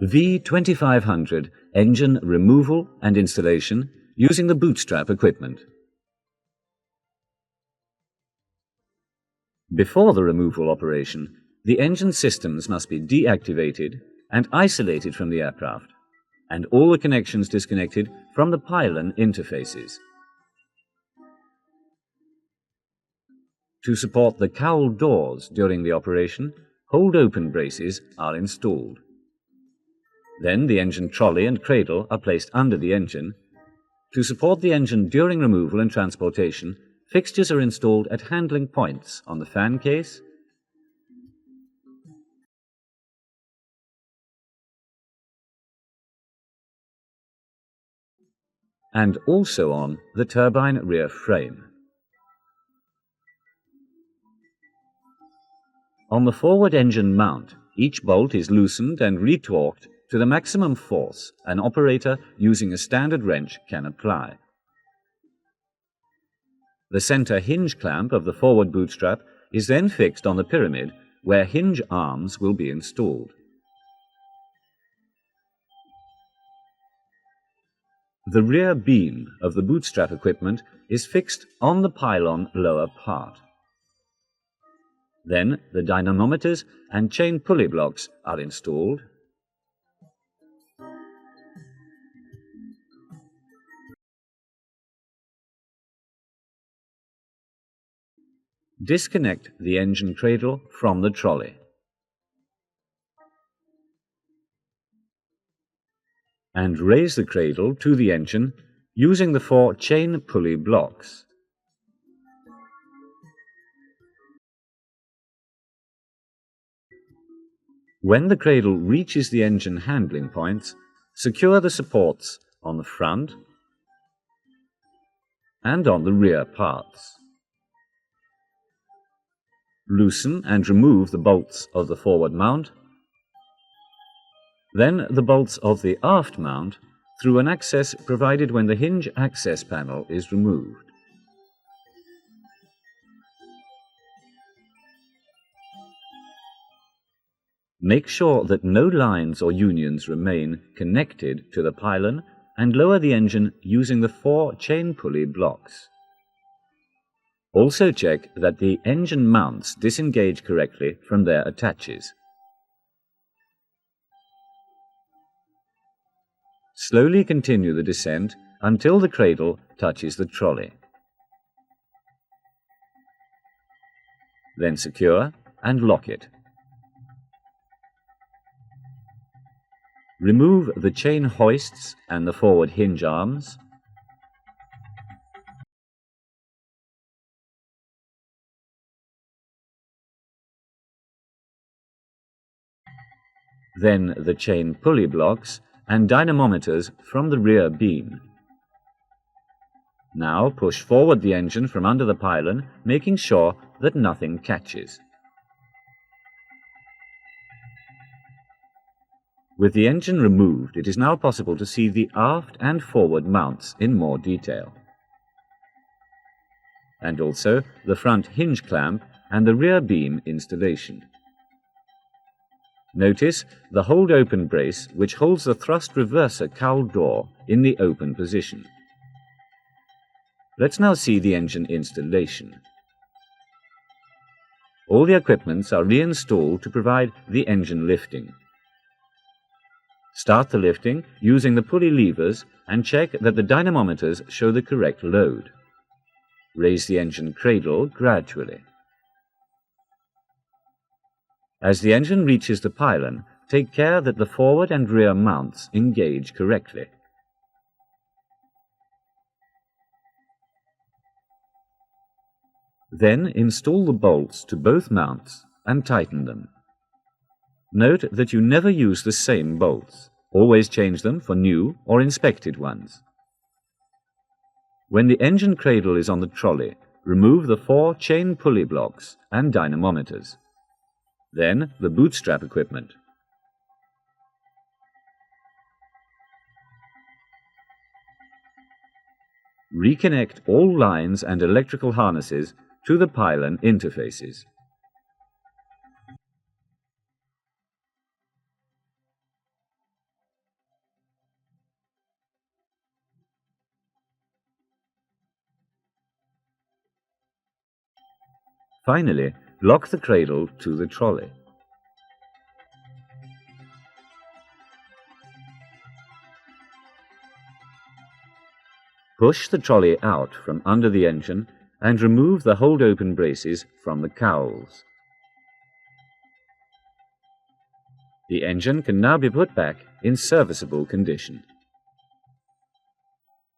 V2500 engine removal and installation using the bootstrap equipment. Before the removal operation, the engine systems must be deactivated and isolated from the aircraft, and all the connections disconnected from the pylon interfaces. To support the cowl doors during the operation, hold-open braces are installed. Then the engine trolley and cradle are placed under the engine. To support the engine during removal and transportation, fixtures are installed at handling points on the fan case, and also on the turbine rear frame. On the forward engine mount, each bolt is loosened and retorqued to the maximum force an operator using a standard wrench can apply. The center hinge clamp of the forward bootstrap is then fixed on the pyramid, where hinge arms will be installed. The rear beam of the bootstrap equipment is fixed on the pylon lower part. Then the dynamometers and chain pulley blocks are installed. Disconnect the engine cradle from the trolley. And raise the cradle to the engine using the 4 chain pulley blocks. When the cradle reaches the engine handling points, secure the supports on the front and on the rear parts. Loosen and remove the bolts of the forward mount, then the bolts of the aft mount through an access provided when the hinge access panel is removed. Make sure that no lines or unions remain connected to the pylon and lower the engine using the 4 chain pulley blocks. Also check that the engine mounts disengage correctly from their attaches. Slowly continue the descent until the cradle touches the trolley. Then secure and lock it. Remove the chain hoists and the forward hinge arms. Then the chain pulley blocks and dynamometers from the rear beam. Now push forward the engine from under the pylon, making sure that nothing catches. With the engine removed, it is now possible to see the aft and forward mounts in more detail, and also the front hinge clamp and the rear beam installation. Notice the hold-open brace which holds the thrust reverser cowl door in the open position. Let's now see the engine installation. All the equipments are reinstalled to provide the engine lifting. Start the lifting using the pulley levers and check that the dynamometers show the correct load. Raise the engine cradle gradually. As the engine reaches the pylon, take care that the forward and rear mounts engage correctly. Then install the bolts to both mounts and tighten them. Note that you never use the same bolts. Always change them for new or inspected ones. When the engine cradle is on the trolley, remove the 4 chain pulley blocks and dynamometers. Then the bootstrap equipment. Reconnect all lines and electrical harnesses to the pylon interfaces. Finally, lock the cradle to the trolley. Push the trolley out from under the engine and remove the hold-open braces from the cowls. The engine can now be put back in serviceable condition.